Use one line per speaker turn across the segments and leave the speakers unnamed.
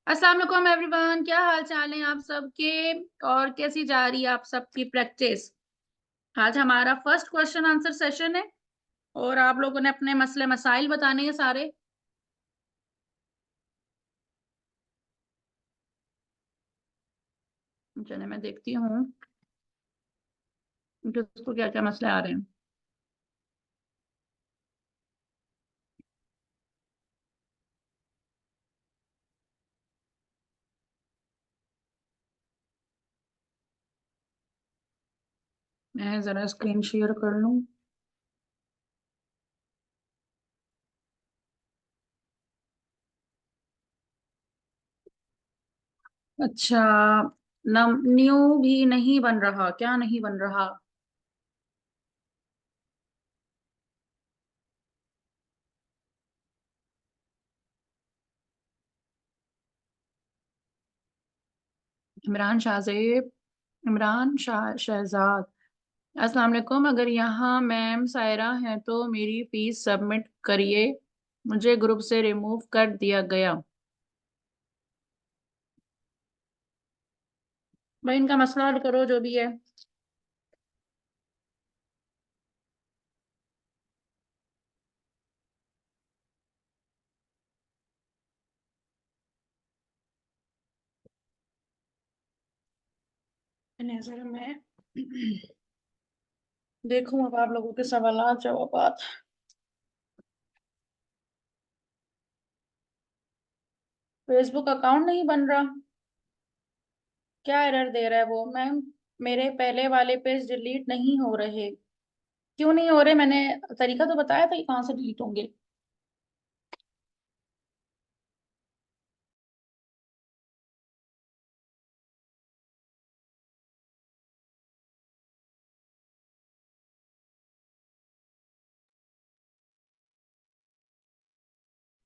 अस्सलाम वालेकुम एवरीवन, क्या हाल चाल है आप सबके। और कैसी जा रही है आप सबकी प्रैक्टिस। आज हमारा फर्स्ट क्वेश्चन आंसर सेशन है और आप लोगों ने अपने मसले मसाइल बताने हैं सारे। चलिए मैं देखती हूँ किसको क्या क्या मसले आ रहे हैं। मैं जरा स्क्रीन शेयर कर लूँ। अच्छा, न्यू भी नहीं बन रहा, क्या नहीं बन रहा। इमरान शाहजेब, इमरान शहजाद। अस्सलाम वालेकुम, अगर यहाँ मैम सायरा हैं तो मेरी फीस सबमिट करिए, मुझे ग्रुप से रिमूव कर दिया गया। भाई इनका मसला हल करो जो भी है। जरा मैं देखूं अब आप लोगों के सवालात जवाबात। फेसबुक अकाउंट नहीं बन रहा, क्या एरर दे रहा है वो मैम। मेरे पहले वाले पेज डिलीट नहीं हो रहे। क्यों नहीं हो रहे, मैंने तरीका तो बताया था कि कहाँ से डिलीट होंगे।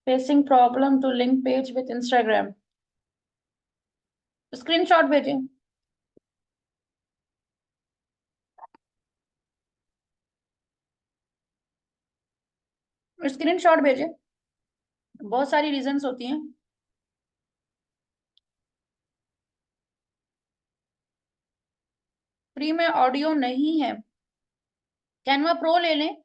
Facing problem to link page with Instagram. Screenshot भेजें। स्क्रीनशॉट भेजें। बहुत सारी रीजंस होती हैं। फ्री में ऑडियो नहीं है। कैनवा प्रो ले लें।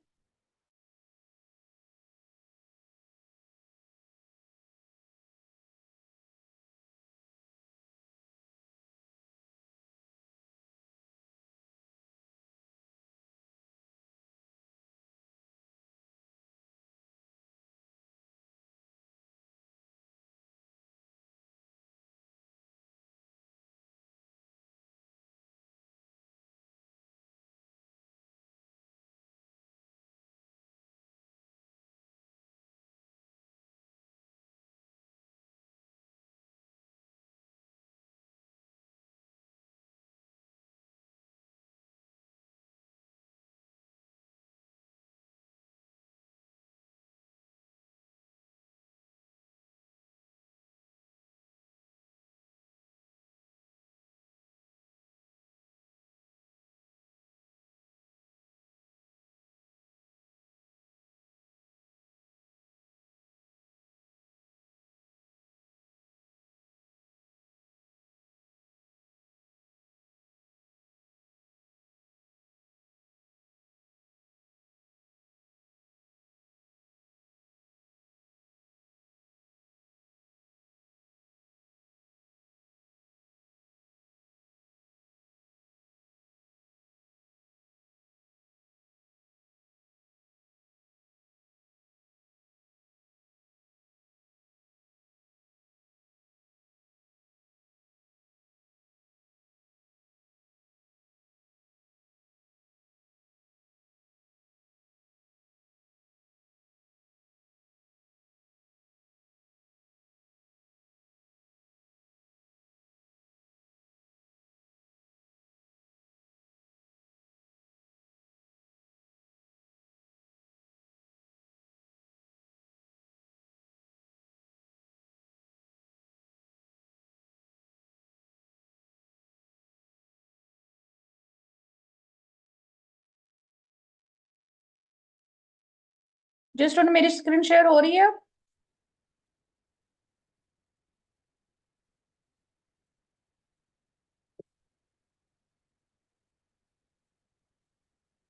जो स्टूडेंट मेरी स्क्रीन शेयर हो रही है।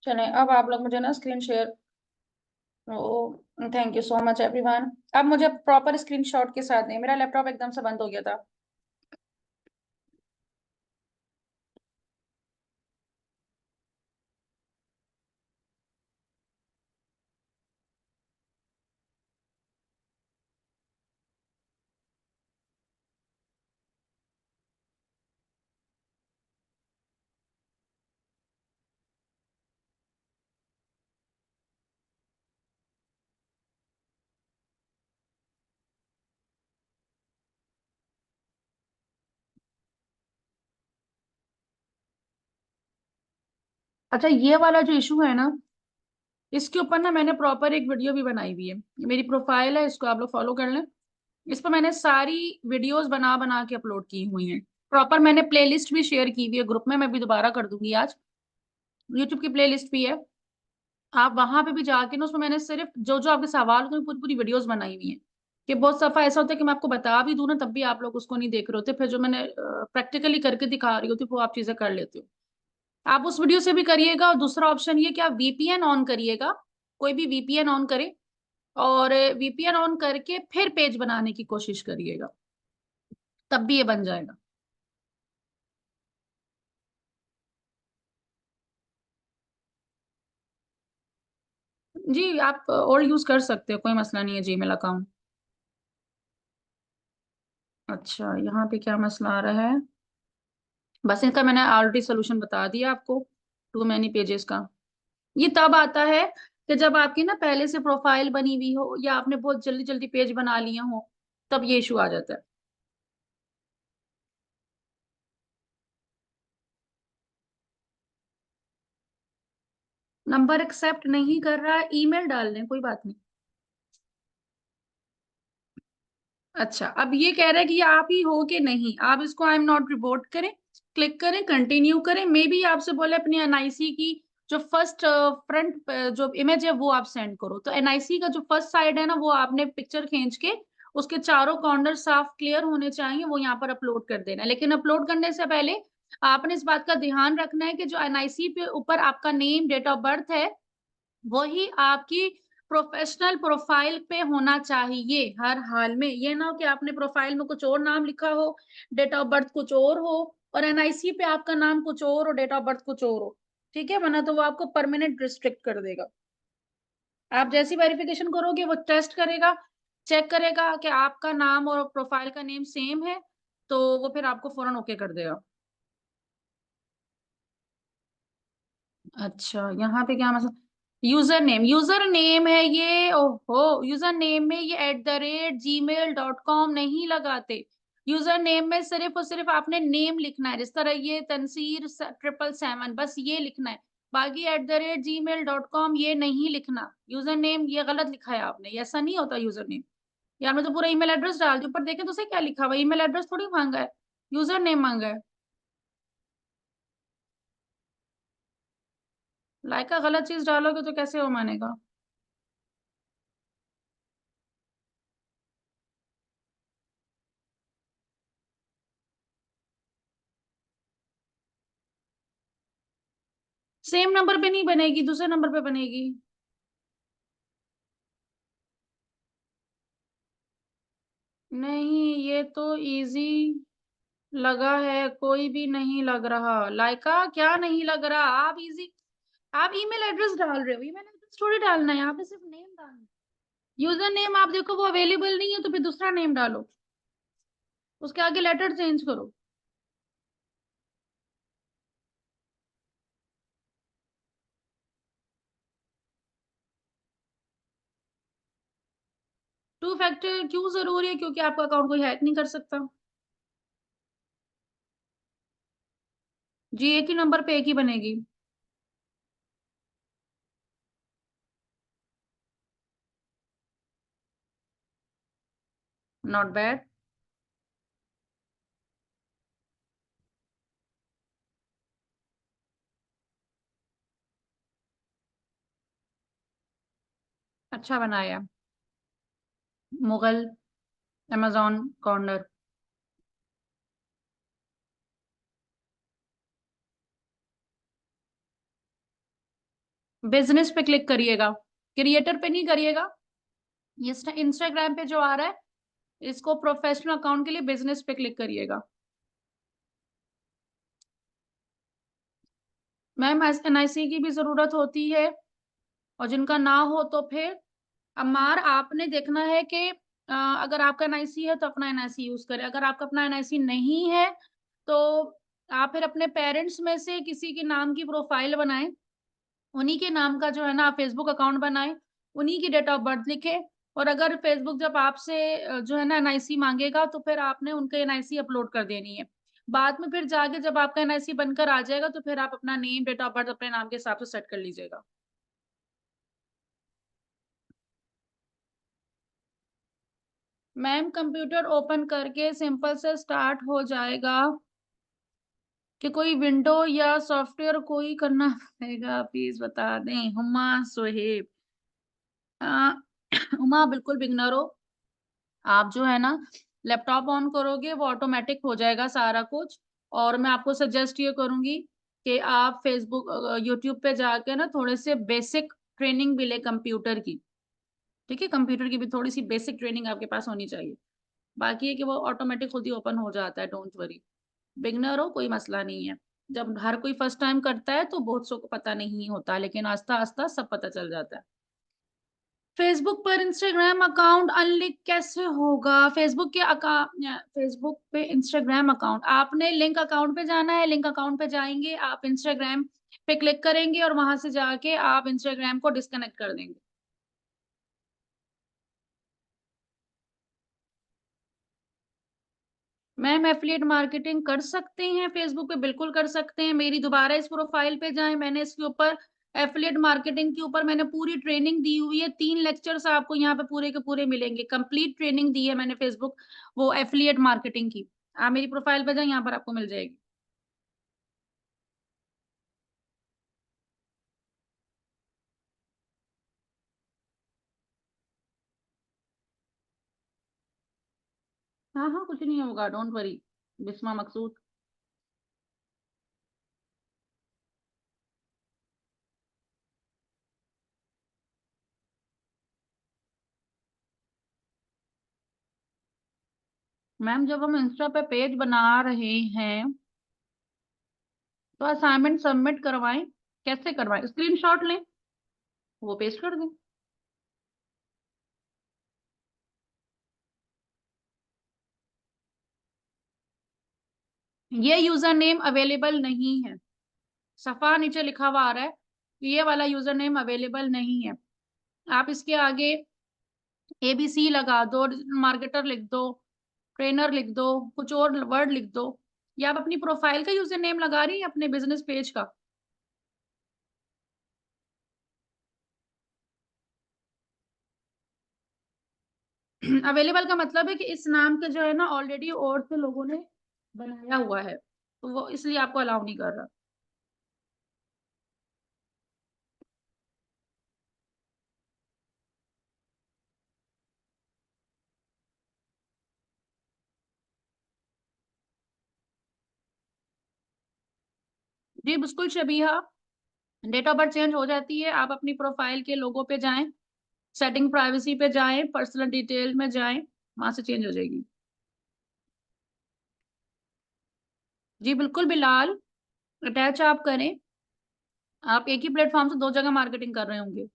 चलें, अब आप लोग मुझे ना screen share. Oh, thank you so much everyone. अब मुझे प्रॉपर स्क्रीनशॉट के साथ दें, मेरा लैपटॉप एकदम से बंद हो गया था। अच्छा, ये वाला जो इशू है ना, इसके ऊपर ना मैंने प्रॉपर एक वीडियो भी बनाई हुई है। मेरी प्रोफाइल है, इसको आप लोग फॉलो कर लें। इस पर मैंने सारी वीडियोस बना बना के अपलोड की हुई हैं। प्रॉपर मैंने प्लेलिस्ट भी शेयर की हुई है ग्रुप में, मैं भी दोबारा कर दूंगी आज। यूट्यूब की प्लेलिस्ट भी है, आप वहां पे भी जाके ना, उसमें मैंने सिर्फ जो जो आपके सवाल होते हैं पूरी पूरी वीडियोस बनाई हुई हैं। कि बहुत सफा ऐसा होता है कि मैं आपको बता भी दूं ना, तब भी आप लोग उसको नहीं देख रहे होते, फिर जो मैंने प्रैक्टिकली करके दिखा रही होती वो आप चीजें कर लेते हो। आप उस वीडियो से भी करिएगा, और दूसरा ऑप्शन ये कि आप वीपीएन ऑन करिएगा। कोई भी वीपीएन ऑन करे, और वीपीएन ऑन करके फिर पेज बनाने की कोशिश करिएगा, तब भी ये बन जाएगा। जी, आप और यूज कर सकते हो, कोई मसला नहीं है जीमेल अकाउंट। अच्छा, यहाँ पे क्या मसला आ रहा है? बस इनका मैंने ऑलरेडी सोल्यूशन बता दिया आपको, टू मैनी पेजेस का। ये तब आता है कि जब आपकी ना पहले से प्रोफाइल बनी हुई हो, या आपने बहुत जल्दी जल्दी पेज बना लिया हो, तब ये इशू आ जाता है। नंबर एक्सेप्ट नहीं कर रहा है, ईमेल डाल दें, कोई बात नहीं। अच्छा, अब ये कह रहा है कि ये आप ही हो कि नहीं, आप इसको आई एम नॉट रिपोर्ट करें, क्लिक करें, कंटिन्यू करें। मे बी आपसे बोले अपनी एनआईसी की जो फर्स्ट फ्रंट जो इमेज है वो आप सेंड करो, तो एनआईसी का जो फर्स्ट साइड है ना, वो आपने पिक्चर खींच के उसके चारों कॉर्नर साफ क्लियर होने चाहिए, वो यहाँ पर अपलोड कर देना है। लेकिन अपलोड करने से पहले आपने इस बात का ध्यान रखना है कि जो एनआईसी पे ऊपर आपका नेम, डेट ऑफ बर्थ है, वही आपकी प्रोफेशनल प्रोफाइल पे होना चाहिए हर हाल में। ये ना हो कि आपने प्रोफाइल में कुछ और नाम लिखा हो, डेट ऑफ बर्थ कुछ और हो, और एनआईसी पे आपका नाम कुछ और और डेट ऑफ बर्थ कुछ और हो। ठीक है, वरना तो वो आपको परमानेंट रिस्ट्रिक्ट कर देगा। आप जैसी वेरिफिकेशन करोगे, वो टेस्ट करेगा, चेक करेगा कि आपका नाम और प्रोफाइल का नेम सेम है, तो वो फिर आपको फौरन ओके कर देगा। अच्छा, यहाँ पे क्या मतलब? यूजर नेम है ये, ओहो, यूजर नेम में ये @gmail.com नहीं लगाते। यूजर नेम में सिर्फ और सिर्फ आपने नेम लिखना है, जिस तरह ये तनसीर 777, बस ये लिखना है। बाकी @gmail.com ये नहीं लिखना। यूजर नेम ये गलत लिखा है आपने, ये ऐसा नहीं होता यूजर नेम। यार मैं तो पूरा ईमेल एड्रेस डाल दी, ऊपर देखे तो सही क्या लिखा हुआ, ईमेल एड्रेस थोड़ी मांगा है, यूजर नेम मांगा है। लाइका गलत चीज डालोगे तो कैसे हो मानेगा? सेम नंबर पे नहीं बनेगी, दूसरे नंबर पे बनेगी। नहीं, ये तो इजी लगा है, कोई भी नहीं लग रहा। लाइका क्या नहीं लग रहा? आप इजी, आप ईमेल एड्रेस डाल रहे हो, ईमेल एड्रेस थोड़ी डालना है, यहाँ पे सिर्फ नेम डालना है। यूजर नेम आप देखो वो अवेलेबल नहीं है, तो फिर दूसरा नेम डालो, उसके आगे लेटर चेंज करो। टू फैक्टर क्यों जरूरी है? क्योंकि आपका अकाउंट कोई हैक नहीं कर सकता। जी, एक ही नंबर पे एक ही बनेगी। Not bad. अच्छा बनाया। Mughal, amazon corner. बिजनेस पे क्लिक करिएगा, क्रिएटर पे नहीं करिएगा। ये इंस्टाग्राम पे जो आ रहा है, इसको प्रोफेशनल अकाउंट के लिए बिजनेस पे क्लिक करिएगा। मैम एनआईसी की भी जरूरत होती है, और जिनका ना हो तो फिर अमार आपने देखना है कि अगर आपका एनआईसी है तो अपना एनआईसी यूज करें, अगर आपका अपना एनआईसी नहीं है तो आप फिर अपने पेरेंट्स में से किसी के नाम की प्रोफाइल बनाएं, उन्हीं के नाम का जो है ना फेसबुक अकाउंट बनाएं, उन्हीं की डेट ऑफ बर्थ लिखे। और अगर फेसबुक जब आपसे जो है ना एनआईसी मांगेगा तो फिर आपने उनके एनआईसी अपलोड कर देनी है। बाद में फिर जाके जब आपका एनआईसी बनकर आ जाएगा तो फिर आप अपना नेम डेट ऑफ बर्थ अपने नाम के हिसाब से सेट कर लीजिएगा। मैम कंप्यूटर ओपन करके सिंपल से स्टार्ट हो जाएगा कि कोई विंडो या सॉफ्टवेयर कोई करना पड़ेगा, प्लीज बता दें। हुमा सोहेब। अ, हुमा बिल्कुल बिगनर हो। आप जो है ना लैपटॉप ऑन करोगे वो ऑटोमेटिक हो जाएगा सारा कुछ। और मैं आपको सजेस्ट ये करूंगी कि आप फेसबुक यूट्यूब पे जाके ना थोड़े से बेसिक ट्रेनिंग भी ले कंप्यूटर की। ठीक है, कंप्यूटर की भी थोड़ी सी बेसिक ट्रेनिंग आपके पास होनी चाहिए। बाकी है कि वो ऑटोमेटिक खुद ही ओपन हो जाता है, डोंट वरी। बिगनर हो कोई मसला नहीं है। जब हर कोई फर्स्ट टाइम करता है तो बहुत सौ को पता नहीं होता, लेकिन आस्ता आस्ता सब पता चल जाता है। फेसबुक पर इंस्टाग्राम अकाउंट अनलिंक कैसे होगा? फेसबुक पे इंस्टाग्राम अकाउंट आपने लिंक अकाउंट पे जाना है, लिंक अकाउंट पे जाएंगे आप, इंस्टाग्राम पे क्लिक करेंगे और वहां से जाके आप इंस्टाग्राम को डिस्कनेक्ट कर देंगे। मैम एफिलिएट मार्केटिंग कर सकते हैं फेसबुक पे, बिल्कुल कर सकते हैं। मेरी दोबारा इस प्रोफाइल पे जाएं, मैंने इसके ऊपर एफिलिएट मार्केटिंग के ऊपर मैंने पूरी ट्रेनिंग दी हुई है। 3 लेक्चर्स आपको यहाँ पे पूरे के पूरे मिलेंगे, कंप्लीट ट्रेनिंग दी है मैंने फेसबुक वो एफिलिएट मार्केटिंग की। आप मेरी प्रोफाइल पे जाएं, यहाँ पर आपको मिल जाएगी। हाँ हाँ, कुछ नहीं होगा, don't worry. Bisma Maqsood. Ma'am जब हम इंस्टा पे पेज बना रहे हैं तो असाइनमेंट सबमिट करवाएं। कैसे करवाएं? स्क्रीनशॉट लें, वो पेस्ट कर दें। ये यूजर नेम अवेलेबल नहीं है, सफा नीचे लिखा हुआ आ रहा है कि ये वाला यूजर नेम अवेलेबल नहीं है। आप इसके आगे एबीसी लगा दो, मार्केटर लिख दो, ट्रेनर लिख दो, कुछ और वर्ड लिख दो। या आप अपनी प्रोफाइल का यूजर नेम लगा रही हैं अपने बिजनेस पेज का? अवेलेबल का मतलब है कि इस नाम के जो है ना ऑलरेडी और से लोगों ने बनाया हुआ है, तो वो इसलिए आपको अलाउ नहीं कर रहा। जी बिल्कुल शबीहा, डेट ऑफ बर्थ चेंज हो जाती है। आप अपनी प्रोफाइल के लोगों पे जाएं, सेटिंग प्राइवेसी पे जाएं, पर्सनल डिटेल में जाएं, वहां से चेंज हो जाएगी। जी बिल्कुल बिलाल, अटैच आप करें। आप एक ही प्लेटफॉर्म से 2 जगह मार्केटिंग कर रहे होंगे।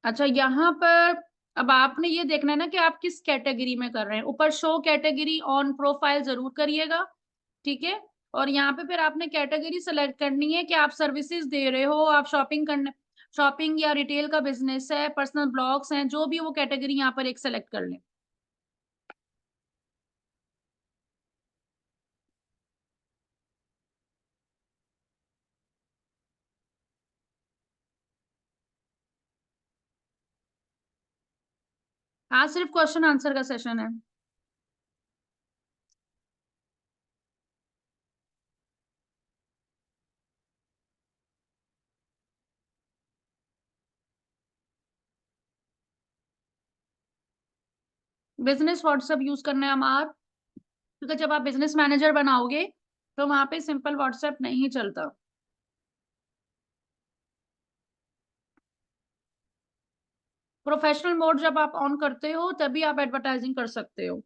अच्छा, यहाँ पर अब आपने ये देखना है ना कि आप किस कैटेगरी में कर रहे हैं। ऊपर शो कैटेगरी ऑन प्रोफाइल जरूर करिएगा, ठीक है। और यहाँ पे फिर आपने कैटेगरी सेलेक्ट करनी है कि आप सर्विसेज दे रहे हो, आप शॉपिंग करने, शॉपिंग या रिटेल का बिजनेस है, पर्सनल ब्लॉग्स हैं, जो भी वो कैटेगरी यहाँ पर एक सेलेक्ट कर लें। आज सिर्फ क्वेश्चन आंसर का सेशन है। बिजनेस व्हाट्सएप यूज करना है हमार, क्योंकि जब आप बिजनेस मैनेजर बनाओगे तो वहां पे सिंपल व्हाट्सएप नहीं चलता। प्रोफेशनल मोड जब आप ऑन करते हो तभी आप एडवर्टाइजिंग कर सकते हो।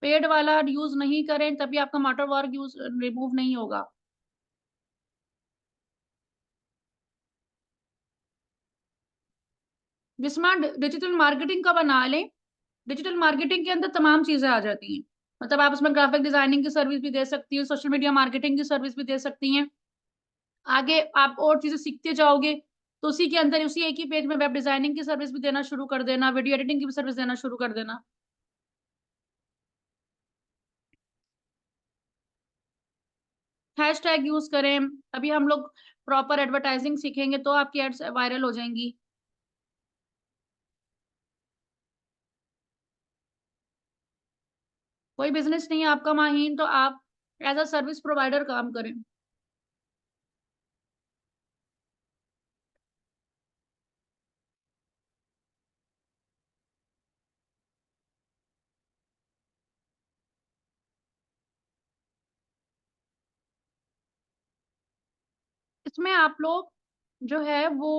पेड वाला यूज नहीं करें तभी आपका वाटरमार्क यूज रिमूव नहीं होगा। जिसमें डिजिटल मार्केटिंग का बना लें, डिजिटल मार्केटिंग के अंदर तमाम चीजें आ जाती हैं। मतलब आप उसमें ग्राफिक डिजाइनिंग की सर्विस भी दे सकती हो, सोशल मीडिया मार्केटिंग की सर्विस भी दे सकती हैं। आगे आप और चीजें सीखते जाओगे तो उसी के अंदर उसी एक ही पेज में वेब डिजाइनिंग की सर्विस भी देना शुरू कर देना, वीडियो एडिटिंग की भी सर्विस देना शुरू कर देना। हैशटैग यूज करें। अभी हम लोग प्रॉपर एडवर्टाइजिंग सीखेंगे तो आपकी एड्स वायरल हो जाएंगी। कोई बिजनेस नहीं है आपका माहीन तो आप एज अ सर्विस प्रोवाइडर काम करें। इसमें आप लोग जो है वो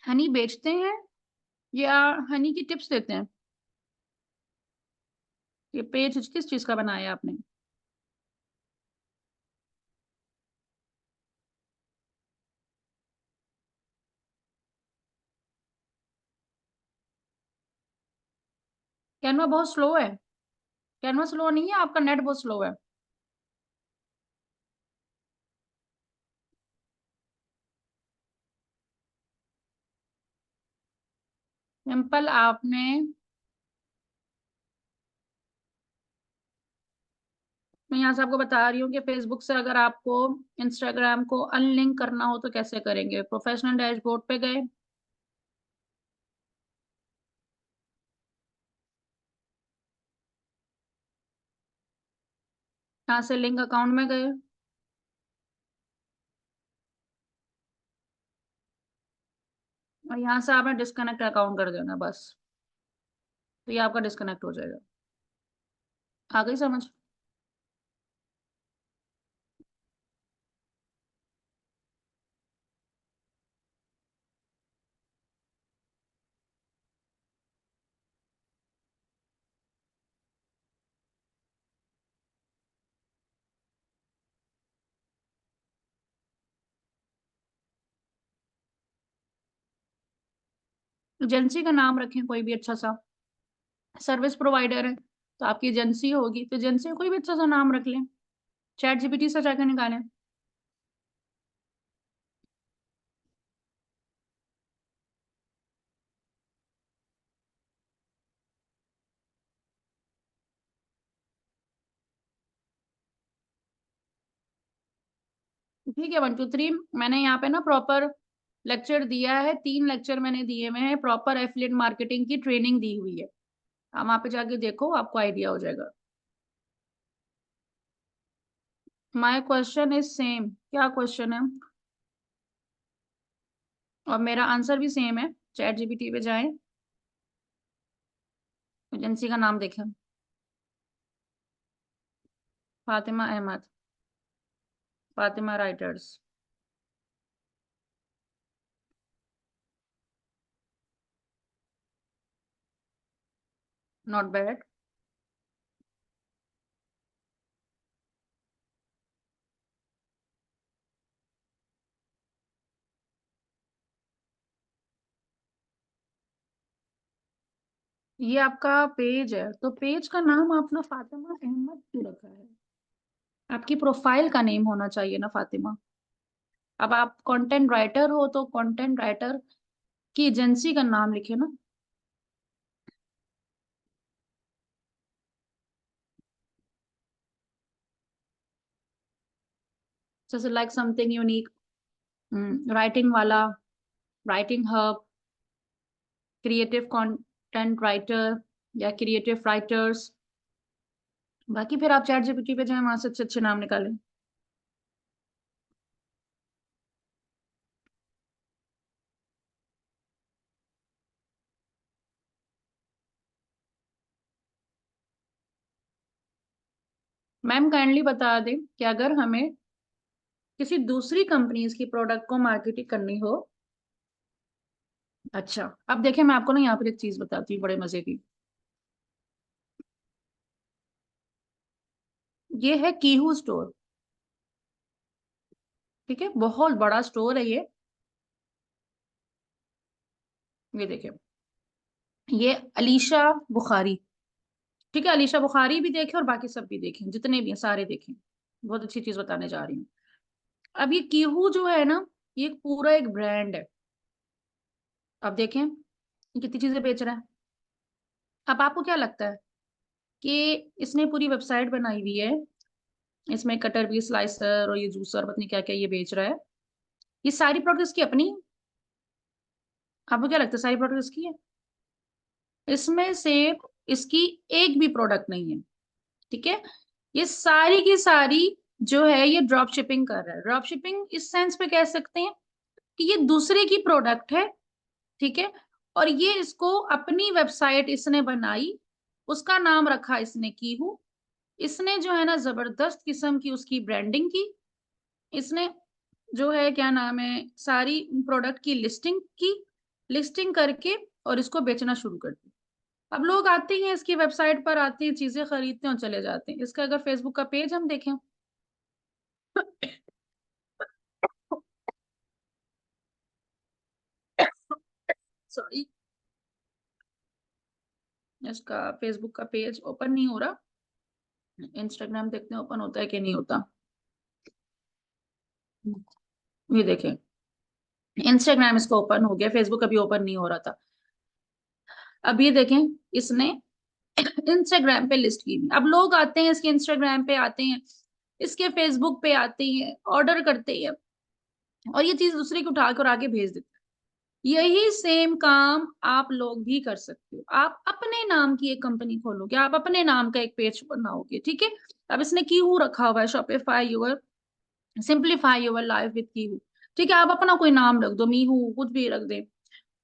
हनी बेचते हैं या हनी की टिप्स देते हैं? ये पेज किस चीज का बनाया है आपने? कैनवा बहुत स्लो है। कैनवा स्लो नहीं है, आपका नेट बहुत स्लो है। सिंपल आपने, मैं यहाँ से आपको बता रही हूँ कि फेसबुक से अगर आपको इंस्टाग्राम को अनलिंक करना हो तो कैसे करेंगे। प्रोफेशनल डैशबोर्ड पे गए, यहाँ से लिंक अकाउंट में गए और यहाँ से आपने डिस्कनेक्ट अकाउंट कर देना बस। तो ये आपका डिस्कनेक्ट हो जाएगा। आ गई समझ? एजेंसी का नाम रखें कोई भी अच्छा सा। सर्विस प्रोवाइडर है तो आपकी एजेंसी होगी, तो एजेंसी का कोई भी अच्छा सा नाम रख लें। चैट जीपीटी से जाकर निकालें। ठीक है, 1 2 3 मैंने यहाँ पे ना प्रॉपर लेक्चर दिया है, 3 लेक्चर मैंने दिए हुए हैं, प्रॉपर एफिलिएट मार्केटिंग की ट्रेनिंग दी हुई है। आप वहाँ पे जाके देखो, आपको आइडिया हो जाएगा। माय क्वेश्चन इज सेम, क्या क्वेश्चन है? और मेरा आंसर भी सेम है। चैट जीपीटी पे जाएं, एजेंसी का नाम देखें। Fatima Ahmed, Fatima writers. Not bad. ये आपका पेज है तो पेज का नाम आपने फातिमा अहमद क्यों रखा है? आपकी प्रोफाइल का नेम होना चाहिए ना फातिमा। अब आप कंटेंट राइटर हो तो कंटेंट राइटर की एजेंसी का नाम लिखे ना। जैसे लाइक समथिंग यूनिक, राइटिंग वाला, writing hub, creative content writer या क्रिएटिव राइटर्स। बाकी फिर आप चैट जीपीटी पे जाएं, वहां से अच्छे अच्छे नाम निकालें। मैम काइंडली बता दें कि अगर हमें किसी दूसरी कंपनीज की प्रोडक्ट को मार्केटिंग करनी हो। अच्छा, अब देखें मैं आपको ना यहाँ पर एक चीज बताती हूँ बड़े मजे की। ये है कीहू स्टोर। ठीक है, बहुत बड़ा स्टोर है ये देखिए, ये अलीशा बुखारी। ठीक है, अलीशा बुखारी भी देखें और बाकी सब भी देखें, जितने भी हैं सारे देखें। बहुत अच्छी चीज बताने जा रही हूँ। अब ये कीहू जो है ना, ये पूरा एक ब्रांड है। अब देखें ये कितनी चीजें बेच रहा है। अब आपको क्या लगता है कि इसने पूरी वेबसाइट बनाई हुई है, इसमें कटर भी, स्लाइसर और ये जूसर पत्नी क्या क्या ये बेच रहा है, ये सारी प्रोडक्ट इसकी अपनी है? आपको क्या लगता है सारी प्रोडक्ट इसकी है? इसमें से इसकी एक भी प्रोडक्ट नहीं है। ठीक है, ये सारी की सारी जो है ये ड्रॉप शिपिंग कर रहा है। ड्रॉप शिपिंग इस सेंस पे कह सकते हैं कि ये दूसरे की प्रोडक्ट है। ठीक है, और ये इसको अपनी वेबसाइट इसने बनाई, उसका नाम रखा इसने कीहू। इसने जो है ना जबरदस्त किस्म की उसकी ब्रांडिंग की। इसने जो है क्या नाम है सारी प्रोडक्ट की लिस्टिंग की, लिस्टिंग करके और इसको बेचना शुरू कर दिया। अब लोग आते हैं इसकी वेबसाइट पर, आते हैं चीजें खरीदते हैं और चले जाते हैं। इसका अगर फेसबुक का पेज हम देखें, सॉरी, इसका फेसबुक का पेज ओपन नहीं हो रहा। इंस्टाग्राम देखते हैं ओपन होता है कि नहीं होता। ये देखें, इंस्टाग्राम इसका ओपन हो गया, फेसबुक अभी ओपन नहीं हो रहा था। अब ये देखें, इसने इंस्टाग्राम पे लिस्ट की। अब लोग आते हैं इसके इंस्टाग्राम पे, आते हैं इसके फेसबुक पे, आते हैं ऑर्डर करते हैं और ये चीज दूसरे को उठाकर आगे भेज देते हैं। यही सेम काम आप लोग भी कर सकते हो। आप अपने नाम की एक कंपनी खोलोगे, आप अपने नाम का एक पेज बनाओगे। ठीक है, अब इसने कीहू रखा हुआ है, Shopify your, simplify your life with कीहू। ठीक है, आप अपना कोई नाम रख दो, मीहू कुछ भी रख दे।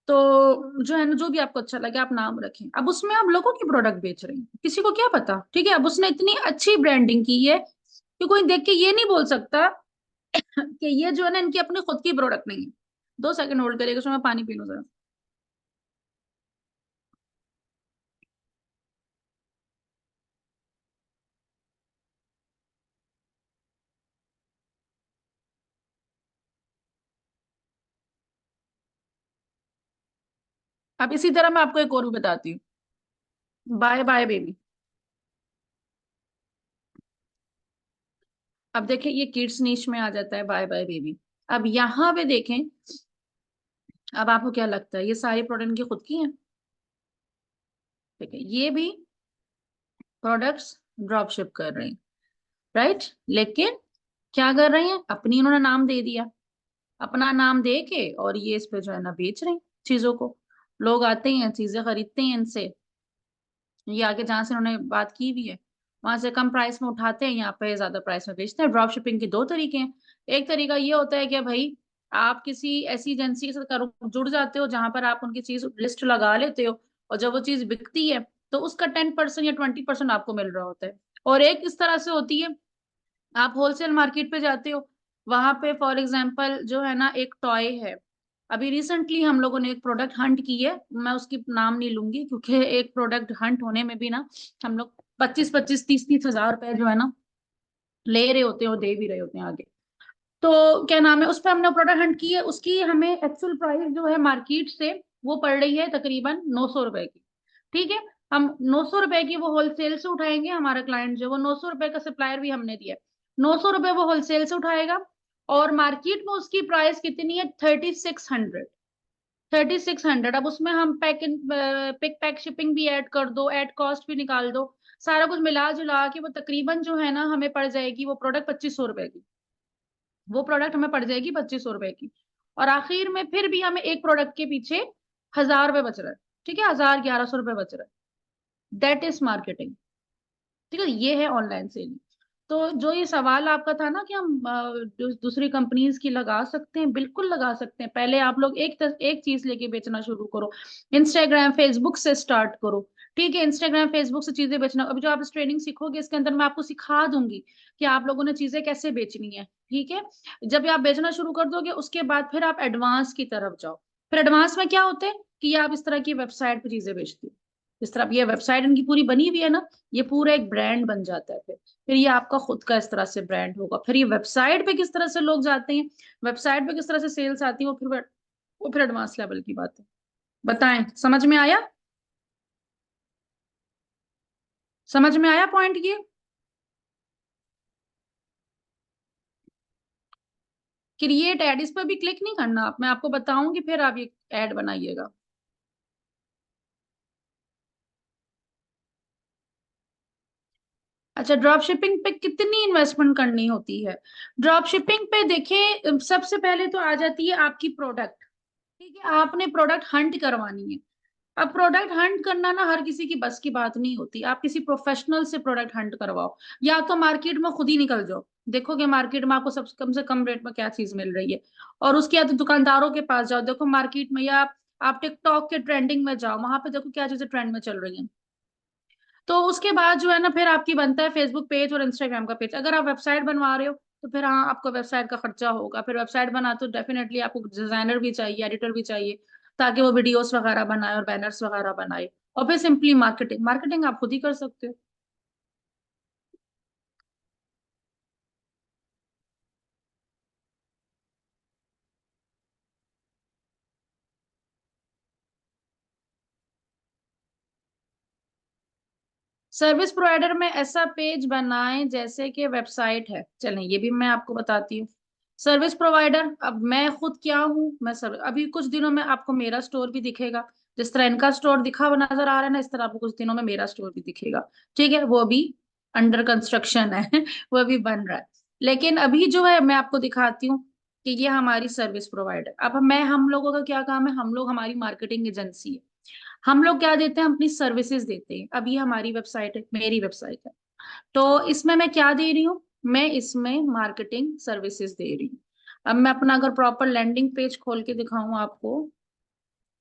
तो जो है ना, जो भी आपको अच्छा लगे आप नाम रखें। अब उसमें आप लोगों की प्रोडक्ट बेच रहे हैं, किसी को क्या पता। ठीक है, अब उसने इतनी अच्छी ब्रांडिंग की है कि कोई देख के ये नहीं बोल सकता कि ये जो है ना इनकी अपनी खुद की प्रोडक्ट नहीं है। 2 सेकंड होल्ड करिएगा, उसमें मैं पानी पी लूं जरा। अब इसी तरह मैं आपको एक और भी बताती हूँ, बाय बाय बेबी। अब देखें ये किड्स नीश में आ जाता है, बाय बाय बेबी। अब यहाँ पे देखें, अब आपको क्या लगता है ये सारी प्रोडक्ट इनकी खुद की हैं? ठीक है, ये भी प्रोडक्ट्स ड्रॉप शिप कर रहे हैं, राइट। लेकिन क्या कर रहे हैं, अपनी इन्होंने नाम दे दिया, अपना नाम दे के और ये इस पे जो है ना बेच रहे हैं चीजों को। लोग आते हैं चीजें खरीदते हैं इनसे, ये आगे जहां से उन्होंने बात की हुई है वहां से कम प्राइस में उठाते हैं, यहाँ पे ज्यादा प्राइस में बेचते हैं। ड्रॉप शिपिंग के दो तरीके हैं। एक तरीका ये होता है कि भाई आप किसी ऐसी एजेंसी के साथ जुड़ जाते हो जहां पर आप उनकी चीज लिस्ट लगा लेते हो, और जब वो चीज बिकती है तो उसका 10% या 20% आपको मिल रहा होता है। और एक इस तरह से होती है, आप होलसेल मार्केट पे जाते हो, वहां पे फॉर एग्जांपल जो है ना एक टॉय है। अभी रिसेंटली हम लोगों ने एक प्रोडक्ट हंट की है, मैं उसकी नाम नहीं लूंगी क्योंकि एक प्रोडक्ट हंट होने में भी ना हम लोग 25-25 30-30 हजार रुपए जो है ना ले रहे होते हैं और दे भी रहे होते हैं आगे। तो क्या नाम है, उस पर हमने प्रोडक्ट हंट की है, उसकी हमें एक्चुअल प्राइस जो है मार्केट से वो पड़ रही है तकरीबन 900 रुपए की। ठीक है, हम 900 रुपए की वो होलसेल से उठाएंगे, हमारा क्लाइंट जो वो 900 रुपए का सप्लायर भी हमने दिया, 900 रुपए वो होलसेल से उठाएगा। और मार्केट में उसकी प्राइस कितनी है, 3600। 3600, अब उसमें हम पैक पिक पैक शिपिंग भी ऐड कर दो, ऐड कॉस्ट भी निकाल दो, सारा कुछ मिला जुला के वो तकरीबन जो है ना हमें पड़ जाएगी वो प्रोडक्ट 2500 रुपए की। वो प्रोडक्ट हमें पड़ जाएगी 2500 रुपए की। और आखिर में फिर भी हमें एक प्रोडक्ट के पीछे 1000 रुपए बच रहा है। ठीक है, 1000 1100 रुपए बच रहा है। That is marketing. ठीक है, ये है ऑनलाइन सेलिंग। तो जो ये सवाल आपका था ना कि हम दूसरी कंपनीज की लगा सकते हैं, बिल्कुल लगा सकते हैं। पहले आप लोग एक चीज लेके बेचना शुरू करो, इंस्टाग्राम फेसबुक से स्टार्ट करो। ठीक है, इंस्टाग्राम फेसबुक से चीजें बेचना, अभी जो आप इस ट्रेनिंग सीखोगे इसके अंदर मैं आपको सिखा दूंगी कि आप लोगों ने चीजें कैसे बेचनी है। ठीक है, जब ये आप बेचना शुरू कर दोगे उसके बाद फिर आप एडवांस की तरफ जाओ। फिर एडवांस में क्या होते हैं कि ये आप इस तरह की वेबसाइट पे चीजें बेचती हो। इस तरह ये वेबसाइट इनकी पूरी बनी हुई है ना, ये पूरा एक ब्रांड बन जाता है। फिर ये आपका खुद का इस तरह से ब्रांड होगा। फिर ये वेबसाइट पे किस तरह से लोग जाते हैं, वेबसाइट पे किस तरह से सेल्स आती है, वो फिर एडवांस लेवल की बात है। बताएं, समझ में आया? समझ में आया पॉइंट ये? क्रिएट एड, इस पर भी क्लिक नहीं करना आप, मैं आपको बताऊंगी फिर आप ये एड बनाइएगा। अच्छा, ड्रॉप शिपिंग पे कितनी इन्वेस्टमेंट करनी होती है? ड्रॉप शिपिंग पे देखिए, सबसे पहले तो आ जाती है आपकी प्रोडक्ट। ठीक है, आपने प्रोडक्ट हंट करवानी है। अब प्रोडक्ट हंट करना ना हर किसी की बस की बात नहीं होती, आप किसी प्रोफेशनल से प्रोडक्ट हंट करवाओ, या तो मार्केट में खुद ही निकल जाओ, देखोगे मार्केट में आपको सब कम से कम रेट में क्या चीज मिल रही है, और उसके बाद दुकानदारों के पास जाओ, देखो मार्केट में, या आप टिकटॉक के ट्रेंडिंग में जाओ, वहां पे देखो क्या चीजें ट्रेंड में चल रही हैं। तो उसके बाद जो है ना, फिर आपकी बनता है फेसबुक पेज और इंस्टाग्राम का पेज। अगर आप वेबसाइट बनवा रहे हो तो फिर हाँ, आपको वेबसाइट का खर्चा होगा। फिर वेबसाइट बना तो डेफिनेटली आपको डिजाइनर भी चाहिए, एडिटर भी चाहिए, ताकि वो वीडियोस वगैरह बनाए और बैनर्स वगैरह बनाए। और फिर सिंपली मार्केटिंग, मार्केटिंग आप खुद ही कर सकते हो। सर्विस प्रोवाइडर में ऐसा पेज बनाएं जैसे कि वेबसाइट है। चलें, ये भी मैं आपको बताती हूँ। सर्विस प्रोवाइडर, अब मैं खुद क्या हूँ, मैं सर्विस, अभी कुछ दिनों में आपको मेरा स्टोर भी दिखेगा। जिस तरह इनका स्टोर दिखा हुआ नजर आ रहा है ना, इस तरह आपको कुछ दिनों में मेरा स्टोर भी दिखेगा। ठीक है, वो भी अंडर कंस्ट्रक्शन है वो भी बन रहा है। लेकिन अभी जो है मैं आपको दिखाती हूँ कि ये हमारी सर्विस प्रोवाइडर। अब मैं, हम लोगों का क्या काम है, हम लोग, हमारी मार्केटिंग एजेंसी है। हम लोग क्या देते हैं, अपनी सर्विसेज देते हैं। अब ये हमारी वेबसाइट है, मेरी वेबसाइट है, तो इसमें मैं क्या दे रही हूँ, मैं इसमें मार्केटिंग सर्विसेज दे रही हूँ। अब मैं अपना अगर प्रॉपर लैंडिंग पेज खोल के दिखाऊं आपको,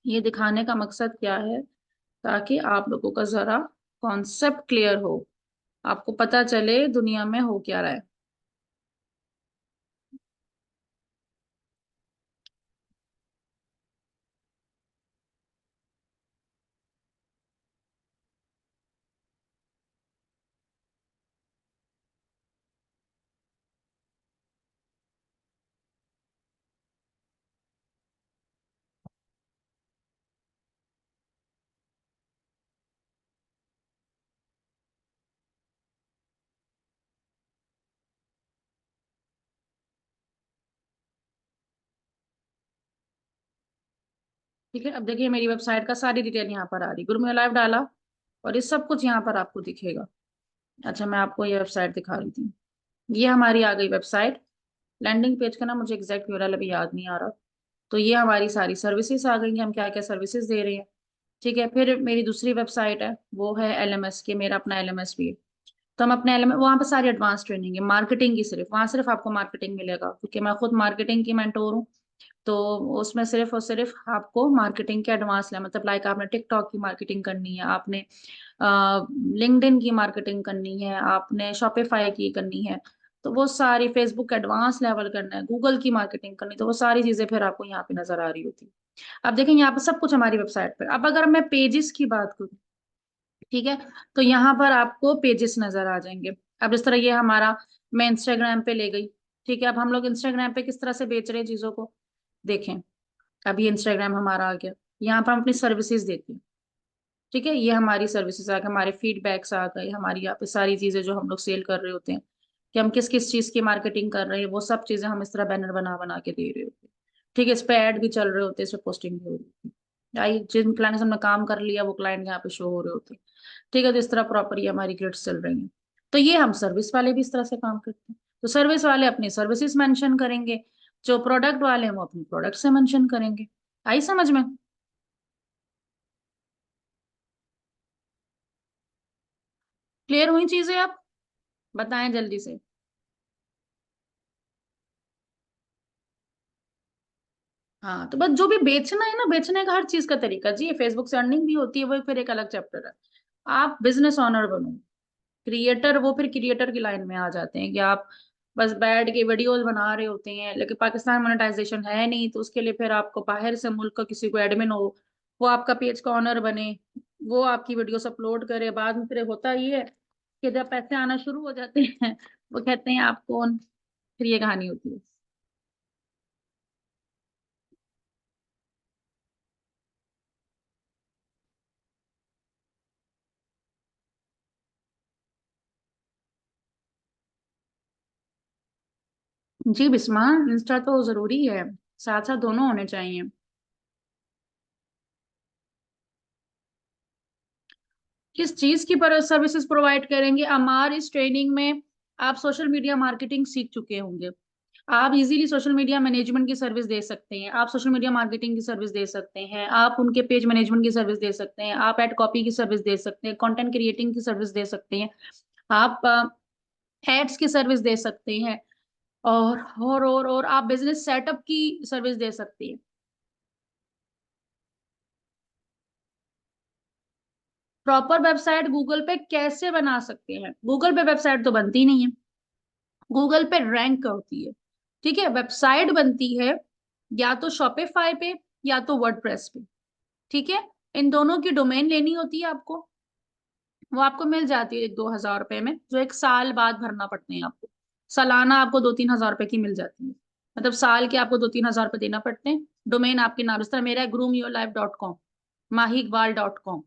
ये दिखाने का मकसद क्या है, ताकि आप लोगों का जरा कॉन्सेप्ट क्लियर हो, आपको पता चले दुनिया में हो क्या रहा है। ठीक है, अब देखिए मेरी वेबसाइट का सारी डिटेल यहाँ पर आ रही, गुरु में लाइव डाला और ये सब कुछ यहाँ पर आपको दिखेगा। अच्छा, मैं आपको ये वेबसाइट दिखा रही थी, ये हमारी आ गई वेबसाइट। लैंडिंग पेज का ना मुझे एग्जैक्ट यूआरएल अभी याद नहीं आ रहा। तो ये हमारी सारी सर्विसेज आ गई हैं, हम क्या क्या सर्विसेज दे रहे हैं। ठीक है, फिर मेरी दूसरी वेबसाइट है, वो है एलएमएस की, मेरा अपना एलएमएस भी है। तो हम अपने एलएमएस, वहाँ पे सारी एडवांस ट्रेनिंग है मार्केटिंग की, सिर्फ वहाँ सिर्फ आपको मार्केटिंग मिलेगा, क्योंकि मैं खुद मार्केटिंग की मेंटोर हूँ। तो उसमें सिर्फ और सिर्फ आपको मार्केटिंग के एडवांस है, मतलब लाइक आपने टिकटॉक की मार्केटिंग करनी है, आपने लिंक्डइन की मार्केटिंग करनी है, आपने शॉपिफाई की करनी है, तो वो सारी, फेसबुक एडवांस लेवल करना है, गूगल की मार्केटिंग करनी, तो वो सारी चीजें फिर आपको यहाँ पे नजर आ रही होती है। अब देखें यहाँ पर सब कुछ हमारी वेबसाइट पर। अब अगर मैं पेजेस की बात करूँ, ठीक है, तो यहाँ पर आपको पेजेस नजर आ जाएंगे। अब जिस तरह ये हमारा, मैं इंस्टाग्राम पे ले गई। ठीक है, अब हम लोग इंस्टाग्राम पे किस तरह से बेच रहे हैं चीजों को, देखें। अब ये इंस्टाग्राम हमारा आ गया, यहाँ पर हम अपनी सर्विसेज देते हैं। ठीक है, ये हमारी सर्विसेज आ गई, हमारे फीडबैक्स आ गए, हमारी यहाँ पे सारी चीजें जो हम लोग सेल कर रहे होते हैं, कि हम किस किस चीज की मार्केटिंग कर रहे हैं, वो सब चीजें हम इस तरह बैनर बना बना के दे रहे होते हैं। ठीक है, इस पे ऐड भी चल रहे होते हैं, इस पे पोस्टिंग भी हो रही होती है। आई, जिन क्लाइंट से हमने काम कर लिया वो क्लाइंट यहाँ पे शो हो रहे होते हैं। ठीक है, तो इस तरह प्रॉपर ये हमारी ग्रिड्स चल रही हैं। तो ये हम सर्विस वाले भी इस तरह से काम करते हैं। तो सर्विस वाले अपनी सर्विसेज मेंशन करेंगे, जो प्रोडक्ट वाले हैं वो अपनी प्रोडक्ट से मेंशन करेंगे। आई समझ में? क्लियर हुई चीजें? आप बताएं जल्दी से। हाँ, तो बस जो भी बेचना है ना, बेचने का हर चीज का तरीका जी, फेसबुक से अर्निंग भी होती है, वो फिर एक अलग चैप्टर है। आप बिजनेस ओनर बनो। क्रिएटर वो फिर क्रिएटर की लाइन में आ जाते हैं कि आप बस बैठ के वीडियोस बना रहे होते हैं, लेकिन पाकिस्तान मोनेटाइजेशन है नहीं, तो उसके लिए फिर आपको बाहर से मुल्क का किसी को एडमिन हो, वो आपका पेज का ऑनर बने, वो आपकी वीडियोस अपलोड करे। बाद में फिर होता ये है कि जब पैसे आना शुरू हो जाते हैं वो कहते हैं आप कौन। फिर ये कहानी होती है। जी बिस्मा, इंस्टा तो जरूरी है, साथ साथ दोनों होने चाहिए। किस चीज की पर सर्विसेज प्रोवाइड करेंगे? हमारी इस ट्रेनिंग में आप सोशल मीडिया मार्केटिंग सीख चुके होंगे। आप इजीली सोशल मीडिया मैनेजमेंट की सर्विस दे सकते हैं, आप सोशल मीडिया मार्केटिंग की सर्विस दे सकते हैं, आप उनके पेज मैनेजमेंट की सर्विस दे सकते हैं, आप एड कॉपी की सर्विस दे सकते हैं, कंटेंट क्रिएटिंग की सर्विस दे सकते हैं, आप एड्स की सर्विस दे सकते हैं, और आप बिजनेस सेटअप की सर्विस दे सकते हैं। प्रॉपर वेबसाइट गूगल पे कैसे बना सकते हैं? गूगल पे वेबसाइट तो बनती नहीं है, गूगल पे रैंक होती है। ठीक है, वेबसाइट बनती है या तो शॉपिफाई पे या तो वर्डप्रेस पे। ठीक है, इन दोनों की डोमेन लेनी होती है आपको। वो आपको मिल जाती है 1-2 हजार रुपए में, जो एक साल बाद भरना पड़ते हैं आपको। सालाना आपको 2-3 हजार रुपए की मिल जाती है, मतलब साल के आपको 2-3 हजार रुपए देना पड़ते हैं। डोमेन आपके नाम, इस तरह मेरा है groomyourlife.com, mahiqbal.com।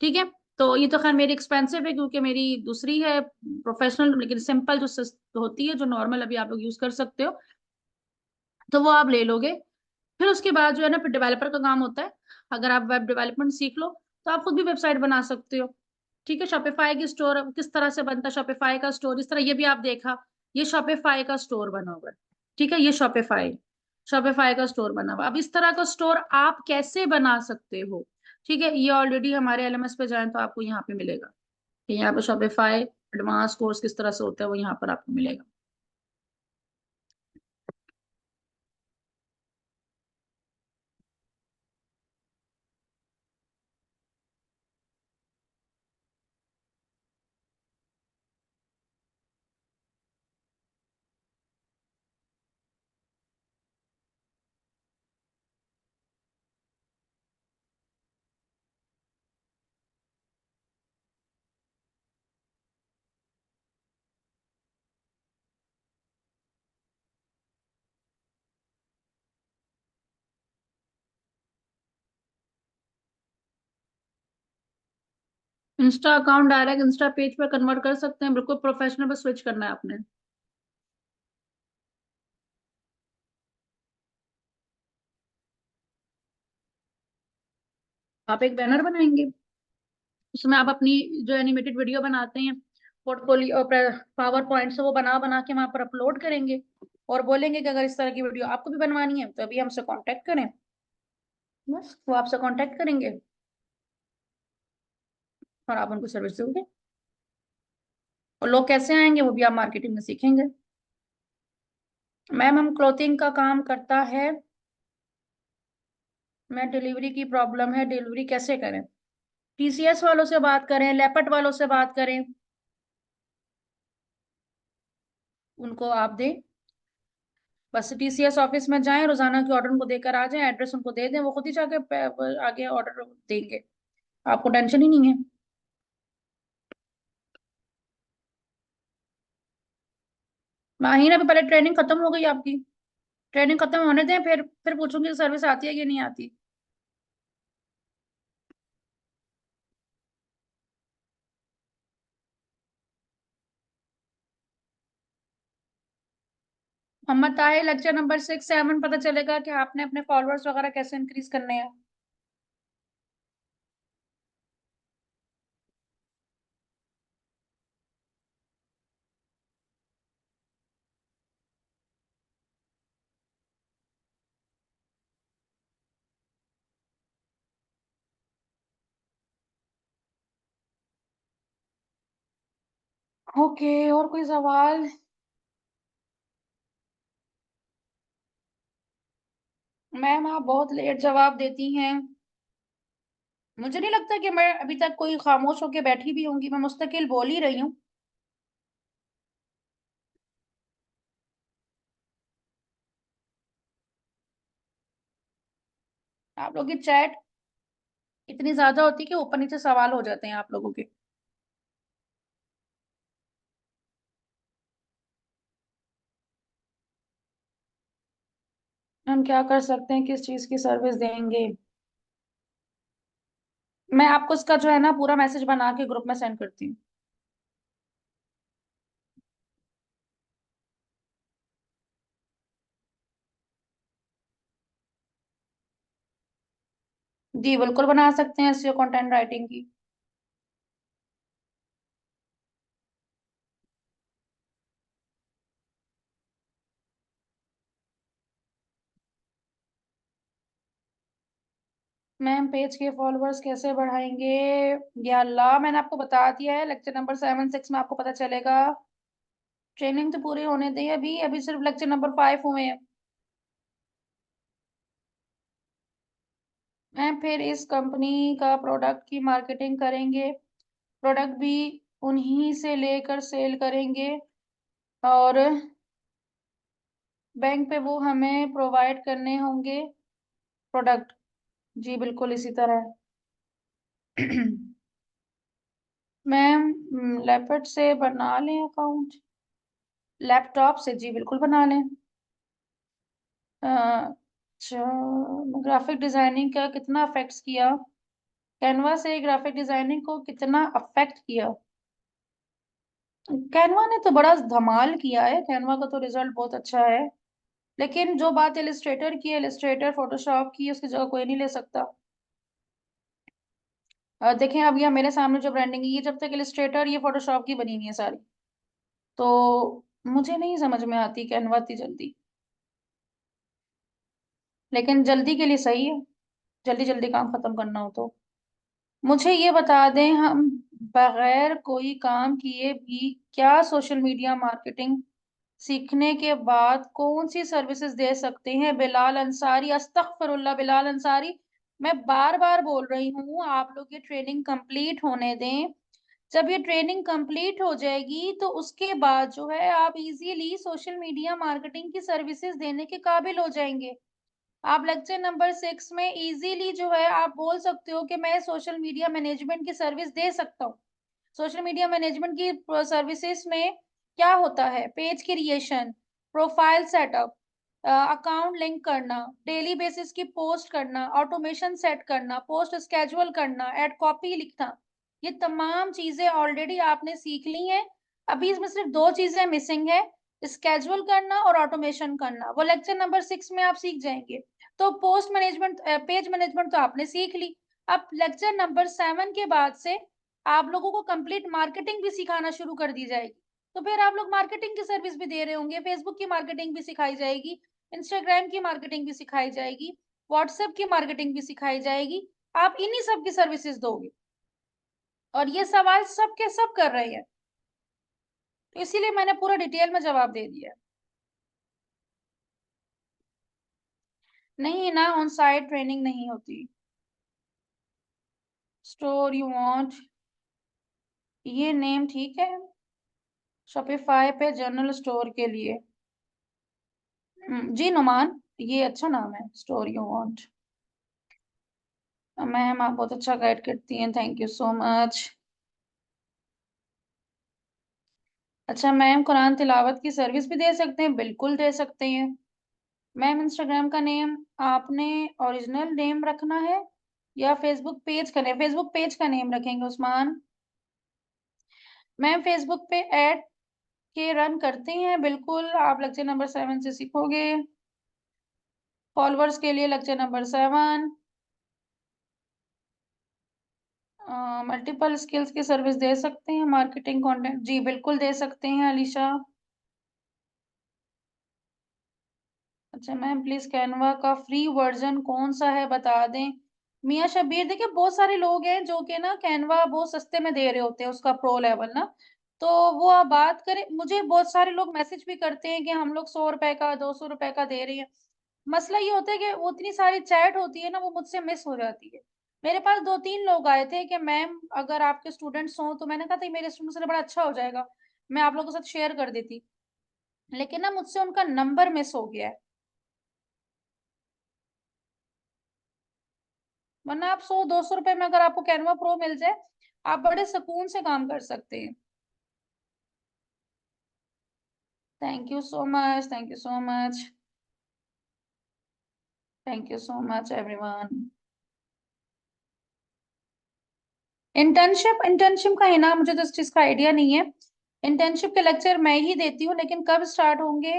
ठीक है, तो ये तो खैर मेरी एक्सपेंसिव है क्योंकि मेरी दूसरी है प्रोफेशनल, लेकिन सिंपल जो होती है, जो नॉर्मल अभी आप लोग यूज कर सकते हो, तो वो आप ले लोगे। फिर उसके बाद जो है ना, फिर डेवलपर का काम होता है। अगर आप वेब डेवलपमेंट सीख लो तो आप खुद भी वेबसाइट बना सकते हो। ठीक है, शॉपिफाई की स्टोर किस तरह से बनता है, शॉपिफाई का स्टोर इस तरह, ये भी आप देखा। ये शॉपिफाई का स्टोर बना हुआ है। ठीक है, ये शॉपिफाई, शॉपिफाई का स्टोर बना हुआ है। अब इस तरह का स्टोर आप कैसे बना सकते हो? ठीक है, ये ऑलरेडी हमारे एलएमएस पे जाए तो आपको यहाँ पे मिलेगा कि यहाँ पे शॉपिफाई एडवांस कोर्स किस तरह से होता है, वो यहाँ पर आपको मिलेगा। Insta account direct Insta page पर कन्वर्ट कर सकते हैं, बिल्कुल प्रोफेशनल पर स्विच करना है आपने। आप एक बैनर बनाएंगे, उसमें आप अपनी जो एनिमेटेड वीडियो बनाते हैं, पोर्टफोलियो पावर पॉइंट से वो बना बना के वहां पर अपलोड करेंगे, और बोलेंगे कि अगर इस तरह की वीडियो आपको भी बनवानी है तो अभी हमसे कांटेक्ट करें। बस वो आपसे कांटेक्ट करेंगे और आप उनको सर्विस दोगे। और लोग कैसे आएंगे वो भी आप मार्केटिंग में सीखेंगे। मैम हम क्लोथिंग का काम करता है, मैं डिलीवरी की प्रॉब्लम है, डिलीवरी कैसे करें? टीसीएस वालों से बात करें, लेपट वालों से बात करें, उनको आप दें। बस टीसीएस ऑफिस में जाएं, रोजाना की ऑर्डर उनको देकर आ जाएं, एड्रेस उनको दे दें, वो खुद ही जाके आगे ऑर्डर देंगे, आपको टेंशन ही नहीं है। माही ना, पहले ट्रेनिंग खत्म हो गई आपकी, ट्रेनिंग खत्म होने दें, फिर पूछूंगी सर्विस आती है कि नहीं आती। मोहम्मद ताहिर, लेक्चर नंबर 6-7, पता चलेगा कि आपने अपने फॉलोअर्स वगैरह कैसे इंक्रीज करने हैं। ओके, और कोई सवाल? मैम आप बहुत लेट जवाब देती हैं। मुझे नहीं लगता कि मैं अभी तक कोई खामोश होके बैठी भी होंगी, मैं मुस्तकिल बोल ही रही हूँ। आप लोगों की चैट इतनी ज्यादा होती है कि ऊपर नीचे सवाल हो जाते हैं आप लोगों के। हम क्या कर सकते हैं, किस चीज की सर्विस देंगे? मैं आपको इसका जो है ना पूरा मैसेज बना के ग्रुप में सेंड करती हूँ। जी बिल्कुल बना सकते हैं एसईओ कंटेंट राइटिंग की। मैम पेज के फॉलोअर्स कैसे बढ़ाएंगे? या अल्लाह, मैंने आपको बता दिया है, लेक्चर नंबर 7 6 में आपको पता चलेगा। ट्रेनिंग तो पूरी होने दी अभी, अभी सिर्फ लेक्चर नंबर 5 हुए हैं। मैम फिर इस कंपनी का प्रोडक्ट की मार्केटिंग करेंगे, प्रोडक्ट भी उन्हीं से लेकर सेल करेंगे, और बैंक पे वो हमें प्रोवाइड करने होंगे प्रोडक्ट। जी बिल्कुल इसी तरह। मैम लैपटॉप से बना लें अकाउंट? लैपटॉप से जी बिल्कुल बना लें। अच्छा, ग्राफिक डिजाइनिंग का कितना अफेक्ट किया? कैनवा से ग्राफिक डिजाइनिंग को कितना अफेक्ट किया? कैनवा ने तो बड़ा धमाल किया है, कैनवा का तो रिजल्ट बहुत अच्छा है। लेकिन जो बात इलिस्ट्रेटर की है, इलिस्ट्रेटर फोटोशॉप की, उसकी जगह कोई नहीं ले सकता। देखें अब ये मेरे सामने जो ब्रांडिंग है, ये जब तक इलिस्ट्रेटर, ये फोटोशॉप की बनी हुई है सारी। तो मुझे नहीं समझ में आती कैनवा इतनी जल्दी। लेकिन जल्दी के लिए सही है, जल्दी जल्दी काम खत्म करना हो तो। मुझे ये बता दें, हम बगैर कोई काम किए भी क्या सोशल मीडिया मार्केटिंग सीखने के बाद कौन सी सर्विसेज दे सकते हैं? बिलाल अंसारी, अस्तगफिरुल्लाह बिलाल अंसारी, मैं बार बार बोल रही हूँ आप लोग ये ट्रेनिंग कंप्लीट होने दें। जब ये ट्रेनिंग कंप्लीट हो जाएगी तो उसके बाद जो है आप इजीली सोशल मीडिया मार्केटिंग की सर्विसेज देने के काबिल हो जाएंगे। आप लेक्चर नंबर 6 में इजीली जो है आप बोल सकते हो कि मैं सोशल मीडिया मैनेजमेंट की सर्विस दे सकता हूँ। सोशल मीडिया मैनेजमेंट की सर्विसेज में क्या होता है? Page creation, profile setup, account link करना, डेली बेसिस की पोस्ट करना, ऑटोमेशन सेट करना, पोस्ट स्केजुअल करना, एड कॉपी लिखना, ये तमाम चीजें ऑलरेडी आपने सीख ली हैं। अभी इसमें सिर्फ दो चीजें मिसिंग है, स्केजुअल करना और ऑटोमेशन करना, वो लेक्चर नंबर 6 में आप सीख जाएंगे। तो पोस्ट मैनेजमेंट, पेज मैनेजमेंट तो आपने सीख ली। अब लेक्चर नंबर 7 के बाद से आप लोगों को कंप्लीट मार्केटिंग भी सिखाना शुरू कर दी जाएगी। तो फिर आप लोग मार्केटिंग की सर्विस भी दे रहे होंगे, फेसबुक की मार्केटिंग भी सिखाई जाएगी, इंस्टाग्राम की मार्केटिंग भी सिखाई जाएगी, व्हाट्सएप की मार्केटिंग भी सिखाई जाएगी। आप इन्हीं सब की सर्विसेज दोगे, और ये सवाल सब के सब कर रहे हैं। तो इसीलिए मैंने पूरा डिटेल में जवाब दे दिया। नहीं ना, ऑन साइट ट्रेनिंग नहीं होती। स्टोर यू वांट, ये नेम ठीक है शॉपिफाई पे जनरल स्टोर के लिए। जी नुमान, ये अच्छा नाम है, स्टोर यू वांट। मैम आप बहुत अच्छा गाइड करती हैं, थैंक यू सो मच। अच्छा मैम, कुरान तिलावत की सर्विस भी दे सकते हैं? बिल्कुल दे सकते हैं। मैम इंस्टाग्राम का नेम आपने ओरिजिनल नेम रखना है या फेसबुक पेज का नेम? फेसबुक पेज का नेम रखेंगे उस्मान। मैम फेसबुक पे ऐड के रन करते हैं, बिल्कुल आप लेक्चर नंबर 7 से सीखोगे। फॉलोअर्स के लिए लेक्चर नंबर 7। मल्टीपल स्किल्स की सर्विस दे सकते हैं, मार्केटिंग कंटेंट, जी बिल्कुल दे सकते हैं अलीशा। अच्छा मैम प्लीज कैनवा का फ्री वर्जन कौन सा है बता दें। मियाँ शब्बीर, देखिए बहुत सारे लोग हैं जो कि ना कैनवा बहुत सस्ते में दे रहे होते हैं, उसका प्रो लेवल ना। तो वो आप बात करें, मुझे बहुत सारे लोग मैसेज भी करते हैं कि हम लोग 100 रुपए का 200 रुपए का दे रहे हैं। मसला ये होता है कि वो इतनी सारी चैट होती है ना, वो मुझसे मिस हो जाती है। मेरे पास 2-3 लोग आए थे कि मैम अगर आपके स्टूडेंट्स हों, तो मैंने कहा था मेरे स्टूडेंट्स से बड़ा अच्छा हो जाएगा, मैं आप लोगों के साथ शेयर कर देती, लेकिन ना मुझसे उनका नंबर मिस हो गया है। वरना आप 100-200 रुपए में अगर आपको कैनवा प्रो मिल जाए, आप बड़े सुकून से काम कर सकते हैं। Thank you so much, thank you so much, thank you so much everyone. Internship internship का है ना, मुझे तो इस चीज का आइडिया नहीं है। इंटर्नशिप के लेक्चर मैं ही देती हूँ, लेकिन कब स्टार्ट होंगे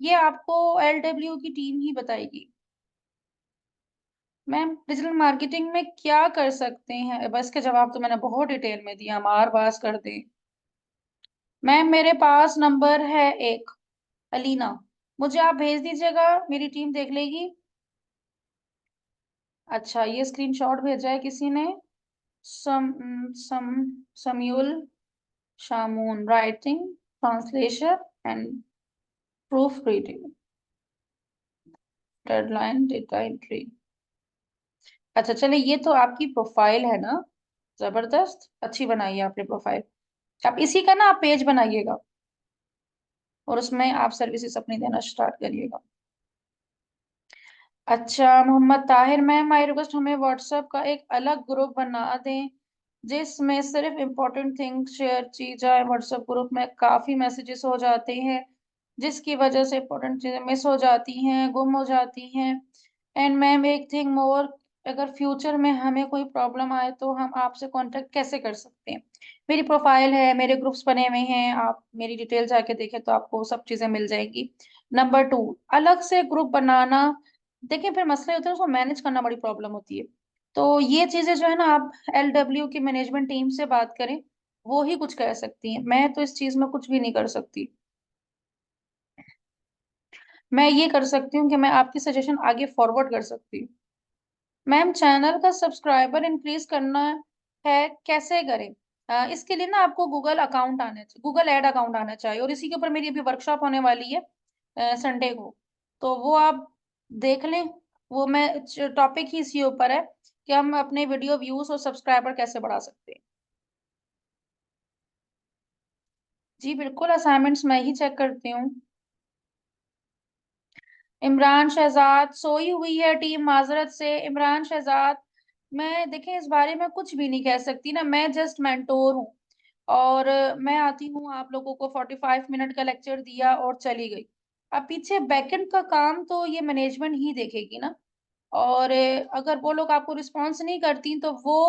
ये आपको LW की टीम ही बताएगी। मैम डिजिटल मार्केटिंग में क्या कर सकते हैं, बस के जवाब तो मैंने बहुत डिटेल में दिया, मार बास कर दें। मैम मेरे पास नंबर है एक, अलीना, मुझे आप भेज दीजिएगा, मेरी टीम देख लेगी। अच्छा, ये स्क्रीनशॉट भेजा है किसी ने। सम सम समयूल शामून, writing, translation and proof reading, deadline, data entry. अच्छा चले, ये तो आपकी प्रोफाइल है ना, जबरदस्त अच्छी बनाई है आपने प्रोफाइल। आप इसी का ना आप पेज बनाइएगा, और उसमें आप सर्विसेज अपनी देना स्टार्ट करिएगा। अच्छा Mohammad Tahir, ma'am I request हमें व्हाट्सएप का एक अलग ग्रुप बना दें, जिसमें सिर्फ इम्पोर्टेंट थिंग्स शेयर की जाए। व्हाट्सएप ग्रुप में काफी मैसेजेस हो जाते हैं, जिसकी वजह से इम्पोर्टेंट चीजें मिस हो जाती हैं, गुम हो जाती हैं। एंड मैम एक थिंग मोर, अगर फ्यूचर में हमें कोई प्रॉब्लम आए तो हम आपसे कांटेक्ट कैसे कर सकते हैं। मेरी प्रोफाइल है, मेरे ग्रुप्स बने हुए हैं, आप मेरी डिटेल जाके देखें तो आपको सब चीजें मिल जाएंगी। नंबर 2, अलग से ग्रुप बनाना, देखिए फिर मसला होता है, उसको मैनेज करना बड़ी प्रॉब्लम होती है। तो ये चीजें जो है ना, आप LW की मैनेजमेंट टीम से बात करें, वो ही कुछ कह सकती हैं, मैं तो इस चीज में कुछ भी नहीं कर सकती। मैं ये कर सकती हूँ कि मैं आपकी सजेशन आगे फॉरवर्ड कर सकती हूँ। मैम चैनल का सब्सक्राइबर इंक्रीज करना है, कैसे करें? इसके लिए ना आपको गूगल अकाउंट आना चाहिए, गूगल एड अकाउंट आना चाहिए, और इसी के ऊपर मेरी अभी वर्कशॉप होने वाली है संडे को, तो वो आप देख लें। वो मैं टॉपिक ही इसी ऊपर है कि हम अपने वीडियो व्यूज और सब्सक्राइबर कैसे बढ़ा सकते हैं। जी बिल्कुल, असाइनमेंट्स मैं ही चेक करती हूँ। इमरान शहजाद, सोई हुई है टीम माजरत से। इमरान शहजाद, मैं देखें इस बारे में कुछ भी नहीं कह सकती ना, मैं जस्ट मेंटोर हूँ, और मैं आती हूँ, आप लोगों को 45 मिनट का लेक्चर दिया और चली गई। अब पीछे बैकएंड का काम तो ये मैनेजमेंट ही देखेगी ना, और अगर वो लोग आपको रिस्पॉन्स नहीं करती तो वो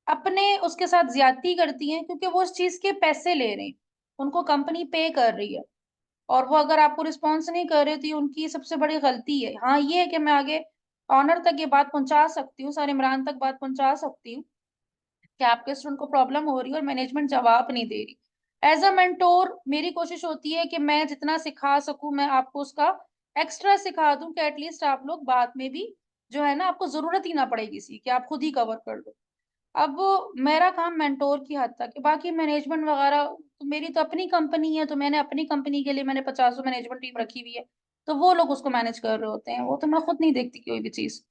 अपने उसके साथ ज्यादती करती हैं, क्योंकि वो उस चीज के पैसे ले रहे हैं, उनको कंपनी पे कर रही है, और वो अगर आपको रिस्पॉन्स नहीं कर रहे तो ये उनकी सबसे बड़ी गलती है। हाँ ये है कि मैं आगे ऑनर तक ये बात पहुंचा सकती हूँ, सर इमरान तक बात पहुंचा सकती हूँ कि आपके स्टूडेंट को प्रॉब्लम हो रही है और मैनेजमेंट जवाब नहीं दे रही। एज अ मेंटोर मेरी कोशिश होती है कि मैं जितना सिखा सकूं मैं आपको उसका एक्स्ट्रा सिखा दूं, कि एटलीस्ट आप लोग बाद में भी जो है ना, आपको जरूरत ही ना पड़े किसी कि आप खुद ही कवर कर लो। अब मेरा काम मेंटोर की हद तक है, बाकी मैनेजमेंट वगैरह तो मेरी तो अपनी कंपनी है, तो मैंने अपनी कंपनी के लिए मैंने 50 मैनेजमेंट टीम रखी हुई है, तो वो लोग उसको मैनेज कर रहे होते हैं, वो तो मैं खुद नहीं देखती कोई भी चीज।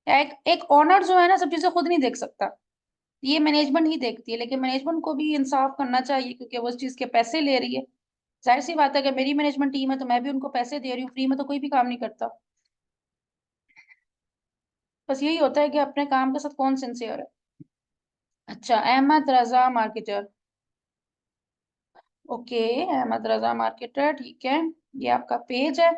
एक एक ऑनर जो है ना, सब चीजें खुद नहीं देख सकता, ये मैनेजमेंट ही देखती है, लेकिन मैनेजमेंट को भी इंसाफ करना चाहिए, क्योंकि वो उस चीज के पैसे ले रही है। जाहिर सी बात है, अगर मेरी मैनेजमेंट टीम है तो मैं भी उनको पैसे दे रही हूँ, फ्री में तो कोई भी काम नहीं करता। बस यही होता है कि अपने काम के साथ कौन सिंसियर है। अच्छा, अहमद रजा मार्केटर, ओके, अहमद रजा मार्केटर, ठीक है, ये आपका पेज है।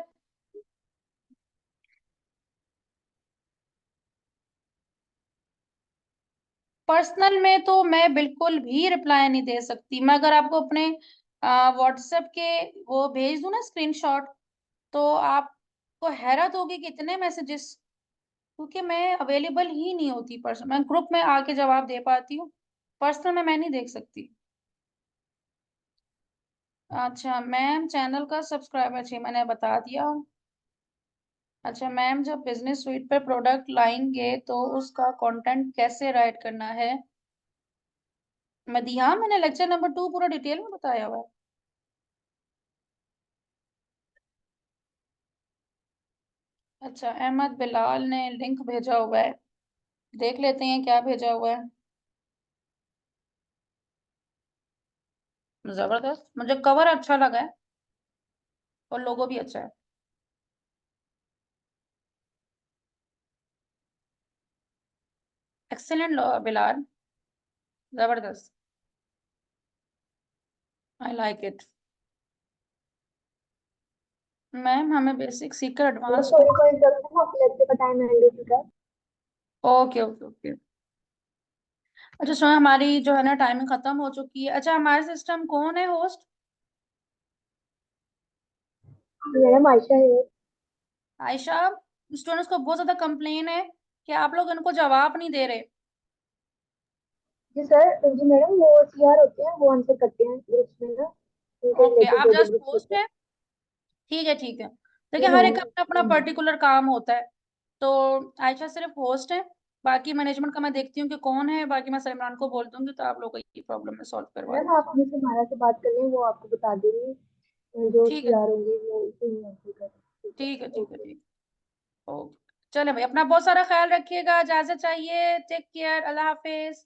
पर्सनल में तो मैं बिल्कुल भी रिप्लाई नहीं दे सकती, मैं अगर आपको अपने व्हाट्सएप के वो भेज दूं ना स्क्रीनशॉट, तो आपको हैरत होगी कि इतने मैसेजेस, क्योंकि मैं अवेलेबल ही नहीं होती पर्सन, मैं ग्रुप में आके जवाब दे पाती हूँ, पर्सनल में मैं नहीं देख सकती। अच्छा मैम, चैनल का सब्सक्राइबर चाहिए, मैंने बता दिया। अच्छा मैम, जब बिजनेस सुइट पर प्रोडक्ट लाएंगे तो उसका कंटेंट कैसे राइट करना है? हाँ मैंने लेक्चर नंबर 2 पूरा डिटेल में बताया हुआ है। अच्छा, अहमद बिलाल ने लिंक भेजा हुआ है, देख लेते हैं क्या भेजा हुआ है। जबरदस्त, मुझे कवर अच्छा लगा है और लोगो भी अच्छा है। एक्सेलेंट बिलाल, जबरदस्त, आई लाइक इट। मैम हमें बेसिक सीकर एडवांस को।
सॉरी फॉर इंटरप्शन, आपके लेक्चर का टाइम एंड हो चुका है।
Okay okay okay. अच्छा सुनो, हमारी जो है ना टाइमिंग खत्म हो चुकी है। अच्छा हमारे सिस्टम कौन है होस्ट?
मैडम आयशा है।
आयशा। स्टूडेंट्स को बहुत ज्यादा कंप्लेन है कि आप लोग इनको जवाब नहीं दे रहे।
जी सर, जी मैडम, वो सीआर होते हैं, वो आंसर करते हैं ग्रुप्स में ना, उनके
ओके,
रिलेटेड
आप
जो जो
जस्ट
ग्रुप्स
होस्ट
होते हैं।
है। ठीक है ठीक है। देखिए
जी
हर एक
मैम।
का अपना अपना पर्टिकुलर काम होता है। तो आयशा सिर्फ होस्ट है। बाकी मैनेजमेंट का मैं देखती हूँ कि कौन है, बाकी मैं सलमान को बोल दूंगी तो आप लोग की प्रॉब्लम में सॉल्व करवा
मैम आप
देंगे।
हमें हमारा से बात कर लें, वो आपको बता देंगे जो
ठीक है
सीआर होंगे वो इसे ही आंसर करें। ठीक है।
ठीक है ठीक है
ओके।
ठीक। ओके चले भाई, अपना बहुत सारा ख्याल रखिएगा, इजाजत चाहिए, टेक केयर, अल्लाह हाफिज।